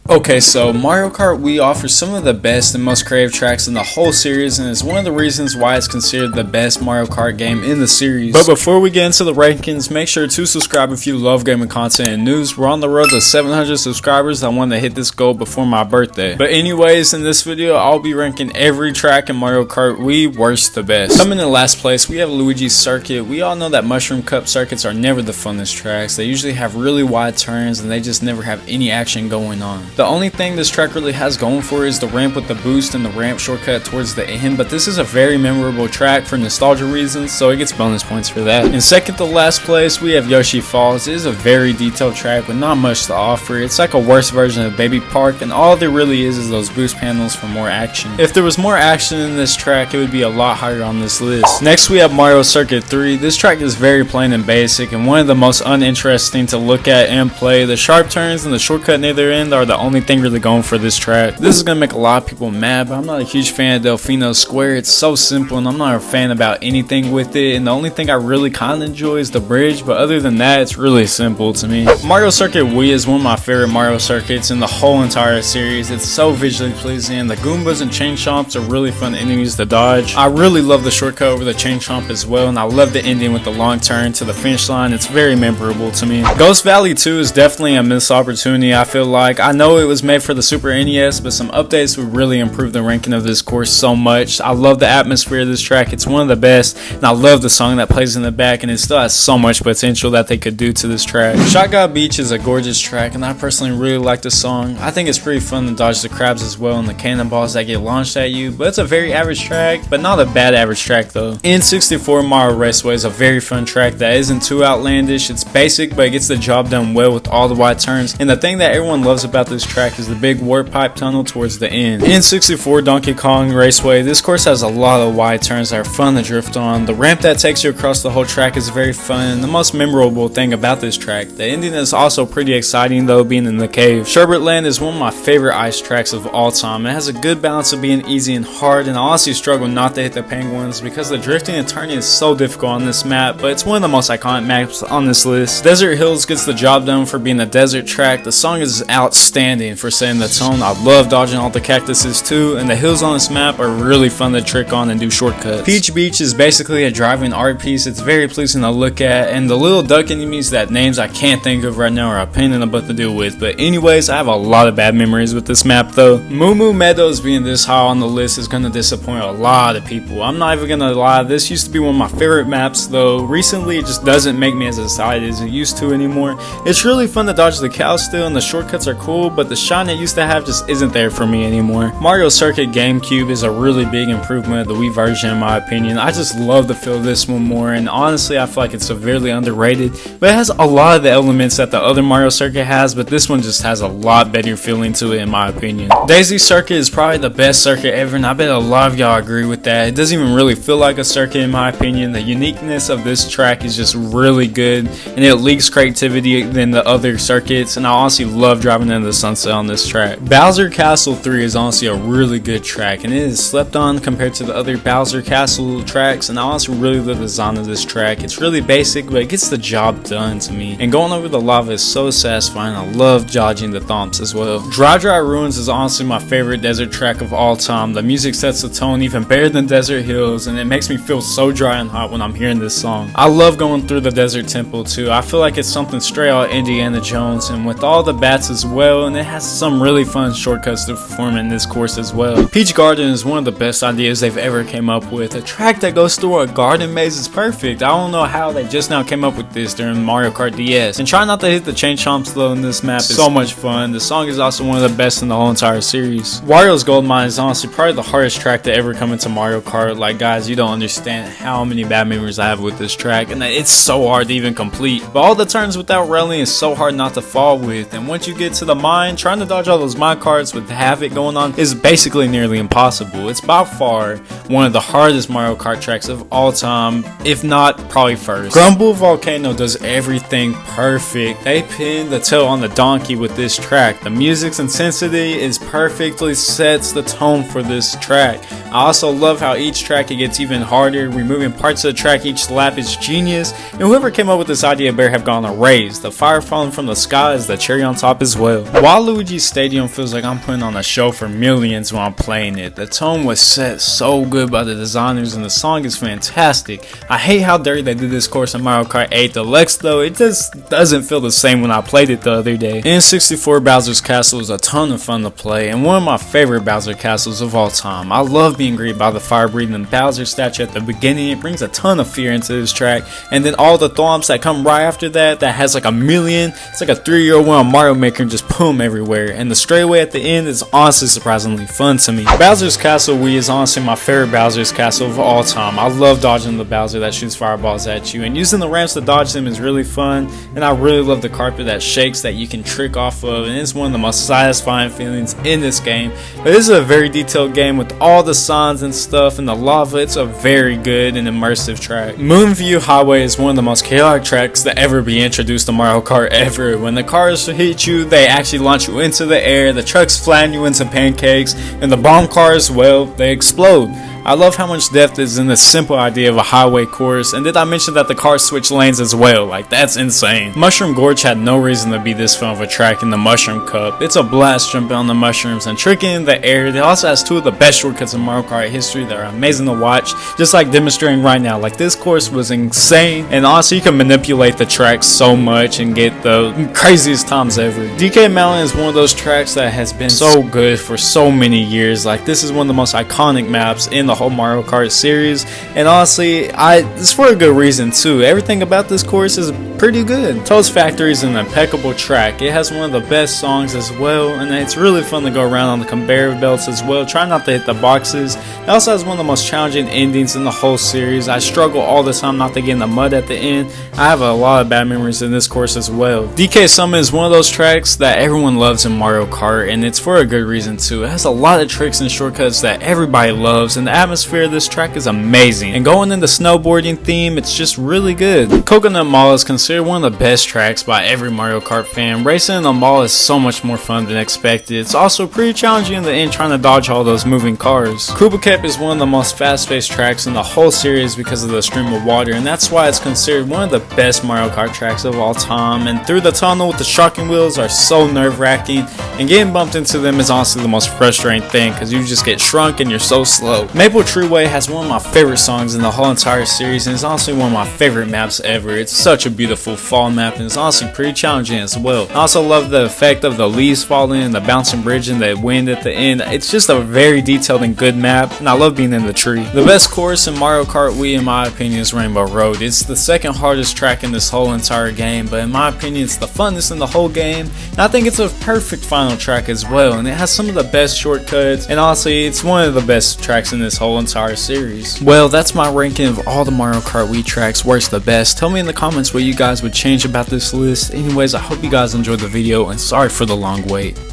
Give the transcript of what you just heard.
Okay, so Mario Kart Wii offers some of the best and most creative tracks in the whole series, and is one of the reasons why it's considered the best Mario Kart game in the series. But before we get into the rankings, make sure to subscribe if you love gaming content and news. We're on the road to 700 subscribers. I want to hit this goal before my birthday. But anyways, in this video, I'll be ranking every track in Mario Kart Wii worst to best. Coming in last place, we have Luigi's circuit. We all know that Mushroom Cup circuits are never the funnest tracks. They usually have really wide turns and they just never have any action going on. The only thing this track really has going for it is the ramp with the boost and the ramp shortcut towards the end, but this is a very memorable track for nostalgia reasons, so it gets bonus points for that. In second to last place, we have Yoshi Falls. It is a very detailed track with not much to offer. It's like a worse version of Baby Park, and all there really is those boost panels for more action. If there was more action in this track, it would be a lot higher on this list. Next, we have Mario Circuit 3. This track is very plain and basic, and one of the most uninteresting to look at and play. The sharp turns and the shortcut near their end are the only thing really going for this track. This is gonna make a lot of people mad, but I'm not a huge fan of Delfino Square. It's so simple and I'm not a fan about anything with it, and the only thing I really kind of enjoy is the bridge, but other than that, it's really simple to me. Mario Circuit Wii is one of my favorite Mario circuits in the whole entire series. It's so visually pleasing. The Goombas and Chain Chomps are really fun enemies to dodge. I really love the shortcut over the Chain Chomp as well, and I love the ending with the long turn to the finish line. It's very memorable to me. Ghost Valley 2 is definitely a missed opportunity. I feel like I know it was made for the Super NES, but some updates would really improve the ranking of this course so much. I love the atmosphere of this track. It's one of the best, and I love the song that plays in the back, and it still has so much potential that they could do to this track. Shotgun Beach is a gorgeous track, and I personally really like the song. I think it's pretty fun to dodge the crabs as well and the cannonballs that get launched at you, but it's a very average track, but not a bad average track though. N64 Mario Raceway is a very fun track that isn't too outlandish. It's basic, but it gets the job done well with all the wide turns, and the thing that everyone loves about this track is the big warp pipe tunnel towards the end. In 64 Donkey Kong Raceway, this course has a lot of wide turns that are fun to drift on. The ramp that takes you across the whole track is very fun, and the most memorable thing about this track. The ending is also pretty exciting though, being in the cave. Sherbet Land is one of my favorite ice tracks of all time. It has a good balance of being easy and hard, and I honestly struggle not to hit the penguins because the drifting and turning is so difficult on this map, but it's one of the most iconic maps on this list. Desert Hills gets the job done for being a desert track. The song is outstanding for setting the tone. I love dodging all the cactuses too, and the hills on this map are really fun to trick on and do shortcuts. Peach Beach is basically a driving art piece. It's very pleasing to look at, and the little duck enemies that names I can't think of right now are a pain in the butt to deal with. But anyways, I have a lot of bad memories with this map though. Moo Moo Meadows being this high on the list is gonna disappoint a lot of people. I'm not even gonna lie, this used to be one of my favorite maps though. Recently it just doesn't make me as excited as it used to anymore. It's really fun to dodge the cows still, and the shortcuts are cool, but the shine it used to have just isn't there for me anymore. Mario Circuit GameCube is a really big improvement of the Wii version in my opinion. I just love the feel of this one more, and honestly I feel like it's severely underrated, but it has a lot of the elements that the other Mario Circuit has, but this one just has a lot better feeling to it in my opinion. Daisy Circuit is probably the best circuit ever, and I bet a lot of y'all agree with that. It doesn't even really feel like a circuit in my opinion. The uniqueness of this track is just really good, and it leaks creativity than the other circuits, and I honestly love driving into the sunset on this track. Bowser Castle 3 is honestly a really good track, and it is slept on compared to the other Bowser Castle tracks, and I also really love the design of this track. It's really basic, but it gets the job done to me, and going over the lava is so satisfying. I love dodging the thumps as well. Dry Dry Ruins is honestly my favorite desert track of all time. The music sets the tone even better than Desert Hills, and it makes me feel so dry and hot when I'm hearing this song. I love going through the desert temple too. I feel like it's something straight out Indiana Jones, and with all the bats as well, and it has some really fun shortcuts to perform in this course as well. Peach Garden is one of the best ideas they've ever came up with. A track that goes through a garden maze is perfect. I don't know how they just now came up with this during Mario Kart DS. And try not to hit the chain chomps though in this map is so much fun. The song is also one of the best in the whole entire series. Wario's Gold Mine is honestly probably the hardest track to ever come into Mario Kart. Like guys, you don't understand how many bad memories I have with this track, and it's so hard to even complete. But all the turns without railing is so hard not to fall with, and once you get to the mine, trying to dodge all those mine carts with havoc going on is basically nearly impossible. It's by far one of the hardest Mario Kart tracks of all time, if not probably first. Grumble Volcano does everything perfect. They pin the tail on the donkey with this track. The music's intensity is perfectly sets the tone for this track. I also love how each track it gets even harder, removing parts of the track each lap is genius, and whoever came up with this idea better have gone a raise. The fire falling from the sky is the cherry on top as well. While Luigi's Stadium feels like I'm putting on a show for millions when I'm playing it, the tone was set so good by the designers and the song is fantastic. I hate how dirty they did this course in Mario Kart 8 Deluxe though, it just doesn't feel the same when I played it the other day. N64 Bowser's Castle is a ton of fun to play and one of my favorite Bowser castles of all time. I love being greeted by the fire breathing Bowser statue at the beginning. It brings a ton of fear into this track, and then all the thwomps that come right after that has like a million. It's like a 3-year-old one on Mario Maker and just boom everywhere, and the straightaway at the end is honestly surprisingly fun to me. Bowser's Castle Wii is honestly my favorite Bowser's Castle of all time. I love dodging the Bowser that shoots fireballs at you, and using the ramps to dodge them is really fun, and I really love the carpet that shakes that you can trick off of, and it's one of the most satisfying feelings in this game. But this is a very detailed game with all the signs and stuff and the lava. It's a very good and immersive track. Moonview Highway is one of the most chaotic tracks to ever be introduced to Mario Kart ever. When the cars hit you, they actually launch you into the air, the trucks flatten you into pancakes, and the bomb cars, well, they explode. I love how much depth is in the simple idea of a highway course, and did I mention that the cars switch lanes as well? Like, that's insane. Mushroom Gorge had no reason to be this fun of a track in the Mushroom Cup. It's a blast jumping on the mushrooms and tricking in the air. It also has two of the best shortcuts in Mario Kart history that are amazing to watch, just like demonstrating right now. Like, this course was insane, and honestly you can manipulate the track so much and get the craziest times ever. DK Mountain is one of those tracks that has been so good for so many years. Like, this is one of the most iconic maps in the whole Mario Kart series, and honestly it's for a good reason too. Everything about this course is pretty good. Toad's Factory is an impeccable track. It has one of the best songs as well, and it's really fun to go around on the conveyor belts as well. Try not to hit the boxes. It also has one of the most challenging endings in the whole series. I struggle all the time not to get in the mud at the end. I have a lot of bad memories in this course as well. DK Summit is one of those tracks that everyone loves in Mario Kart, and it's for a good reason too. It has a lot of tricks and shortcuts that everybody loves, and the atmosphere of this track is amazing, and going in the snowboarding theme, it's just really good. Coconut Mall is considered one of the best tracks by every Mario Kart fan. Racing in the mall is so much more fun than expected. It's also pretty challenging in the end trying to dodge all those moving cars. Koopa Cap is one of the most fast-paced tracks in the whole series because of the stream of water, and that's why it's considered one of the best Mario Kart tracks of all time. And through the tunnel with the shocking wheels are so nerve-wracking, and getting bumped into them is honestly the most frustrating thing because you just get shrunk and you're so slow. Maple Treeway has one of my favorite songs in the whole entire series, and it's honestly one of my favorite maps ever. It's such a beautiful fall map, and it's honestly pretty challenging as well. I also love the effect of the leaves falling and the bouncing bridge and the wind at the end. It's just a very detailed and good map, and I love being in the tree. The best course in Mario Kart Wii in my opinion is Rainbow Road. It's the second hardest track in this whole entire game, but in my opinion it's the funnest in the whole game, and I think it's a perfect final track as well, and it has some of the best shortcuts, and honestly it's one of the best tracks in this whole entire series. Well, that's my ranking of all the Mario Kart Wii tracks, worst the best. Tell me in the comments what you guys would change about this list. Anyways, I hope you guys enjoyed the video, and sorry for the long wait.